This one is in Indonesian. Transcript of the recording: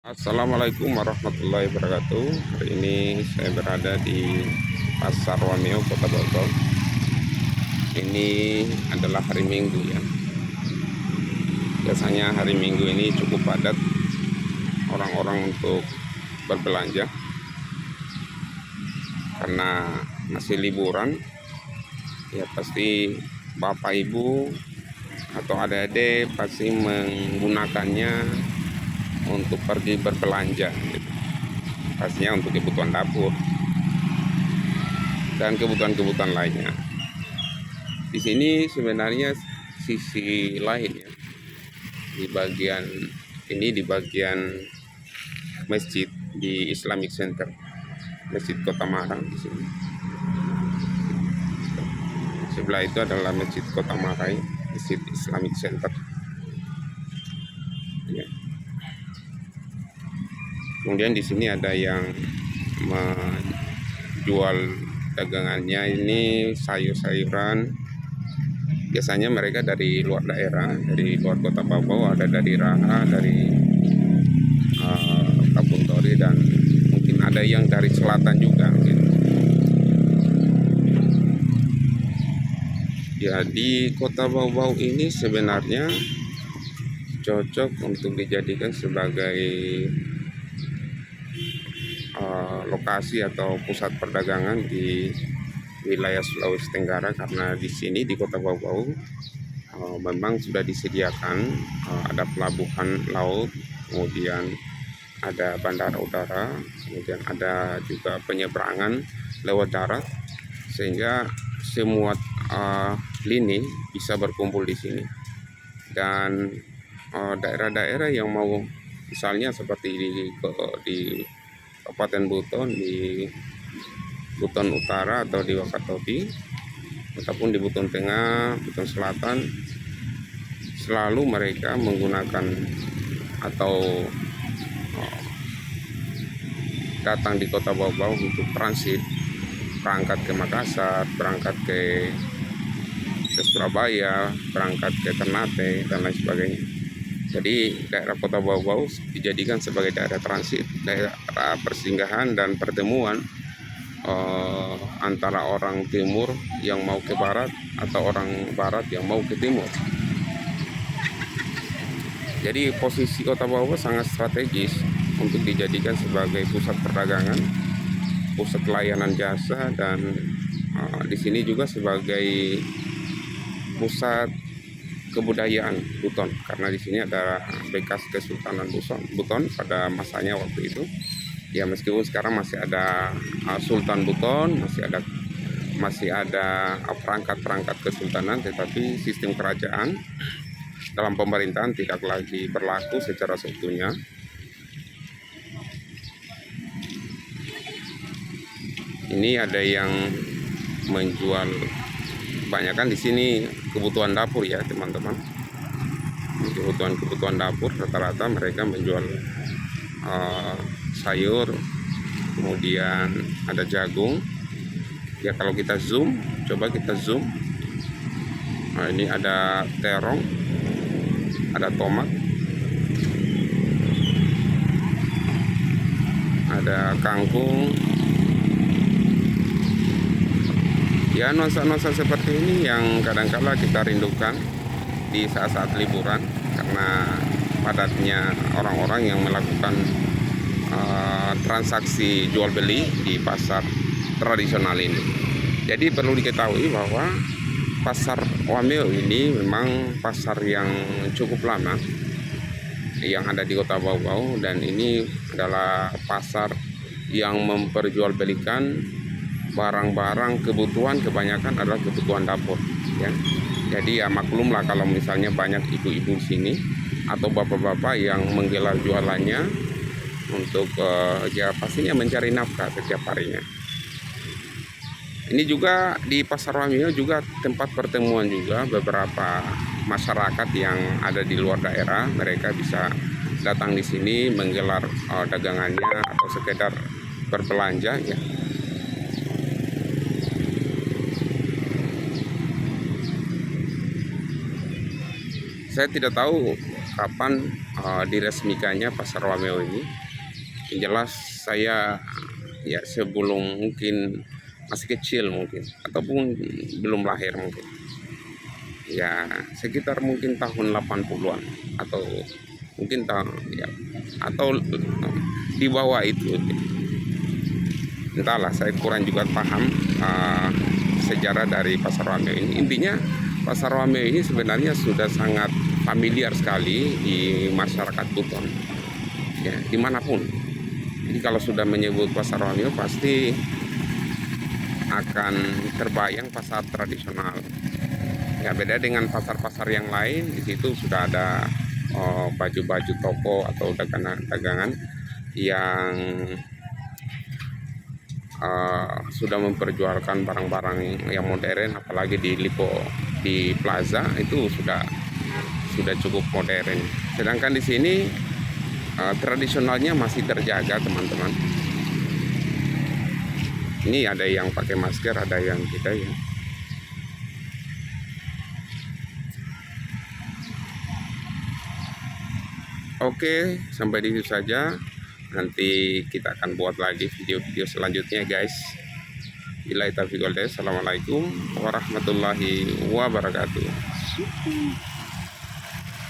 Assalamualaikum warahmatullahi wabarakatuh. Hari ini saya berada di Pasar Wameo, Kota Bogor. Ini adalah hari Minggu ya. Biasanya hari Minggu ini cukup padat orang-orang untuk berbelanja karena masih liburan. Ya pasti Bapak Ibu atau adik-adik pasti menggunakannya untuk pergi berbelanja gitu. Pastinya untuk kebutuhan dapur dan kebutuhan-kebutuhan lainnya. Di sini sebenarnya sisi lain ya. Di bagian ini, di bagian masjid di Islamic Center, Masjid Kota Marang di sini. Sebelah itu adalah Masjid Kota Marang, Masjid Islamic Center. Ya. Kemudian di sini ada yang menjual dagangannya, ini sayur-sayuran. Biasanya mereka dari luar daerah, dari luar Kota Bogor, ada dari Raha, dari Kampung Tori, dan mungkin ada yang dari selatan juga gitu. Ya, di Kota Bau-Bau ini sebenarnya cocok untuk dijadikan sebagai lokasi atau pusat perdagangan di wilayah Sulawesi Tenggara, karena di sini di Kota Bau-Bau memang sudah disediakan ada pelabuhan laut, kemudian ada bandara udara, kemudian ada juga penyeberangan lewat darat, sehingga semua lini bisa berkumpul di sini. Dan daerah-daerah yang mau, misalnya seperti di Kabupaten Buton, di Buton Utara atau di Wakatobi, ataupun di Buton Tengah, Buton Selatan, selalu mereka menggunakan atau datang di Kota Bau-Bau untuk transit, berangkat ke Makassar, berangkat ke Surabaya, berangkat ke Ternate, dan lain sebagainya. Jadi daerah Kota Bau-Bau dijadikan sebagai daerah transit, daerah persinggahan dan pertemuan antara orang timur yang mau ke barat atau orang barat yang mau ke timur. Jadi posisi Kota Bau-Bau sangat strategis untuk dijadikan sebagai pusat perdagangan, pusat layanan jasa, dan di sini juga sebagai pusat kebudayaan Buton, karena di sini ada bekas Kesultanan Buton pada masanya waktu itu. Ya, meskipun sekarang masih ada Sultan Buton, masih ada perangkat-perangkat kesultanan, tetapi sistem kerajaan dalam pemerintahan tidak lagi berlaku secara seutuhnya. Ini ada yang menjual, kebanyakan di sini kebutuhan dapur ya teman-teman. Kebutuhan dapur, rata-rata mereka menjual sayur, kemudian ada jagung. Ya, kalau kita zoom, coba kita zoom. Nah, ini ada terong, ada tomat, ada kangkung. Ya, nuansa-nuansa seperti ini yang kadang-kala kita rindukan di saat-saat liburan, karena padatnya orang-orang yang melakukan transaksi jual beli di pasar tradisional ini. Jadi perlu diketahui bahwa Pasar Wameo ini memang pasar yang cukup lama yang ada di Kota Bau-Bau, dan ini adalah pasar yang memperjualbelikan barang-barang kebutuhan, kebanyakan adalah kebutuhan dapur ya. Jadi ya maklumlah kalau misalnya banyak ibu-ibu di sini atau bapak-bapak yang menggelar jualannya untuk ya pastinya mencari nafkah setiap harinya. Ini juga di Pasar Wameo juga tempat pertemuan juga beberapa masyarakat yang ada di luar daerah. Mereka bisa datang di sini menggelar dagangannya atau sekedar berbelanja ya. Saya tidak tahu kapan diresmikannya Pasar Wameo ini. Yang jelas saya ya sebelum mungkin masih kecil mungkin, ataupun belum lahir mungkin, ya sekitar mungkin tahun 80-an atau mungkin tahun ya, atau di bawah itu, entahlah, saya kurang juga paham sejarah dari Pasar Wameo ini. Intinya Pasar Wameo ini sebenarnya sudah sangat familiar sekali di masyarakat Buton, ya dimanapun. Jadi kalau sudah menyebut Pasar Wameo pasti akan terbayang pasar tradisional. Ya beda dengan pasar-pasar yang lain, di situ sudah ada baju-baju toko atau dagangan yang sudah memperjualkan barang-barang yang modern, apalagi di Lipo, di Plaza itu sudah cukup modern. Sedangkan di sini tradisionalnya masih terjaga, teman-teman. Ini ada yang pakai masker, ada yang tidak ya. Oke, sampai di situ saja. Nanti kita akan buat lagi video-video selanjutnya, guys. Billahi taufiq wal hidayah. Assalamualaikum warahmatullahi wabarakatuh.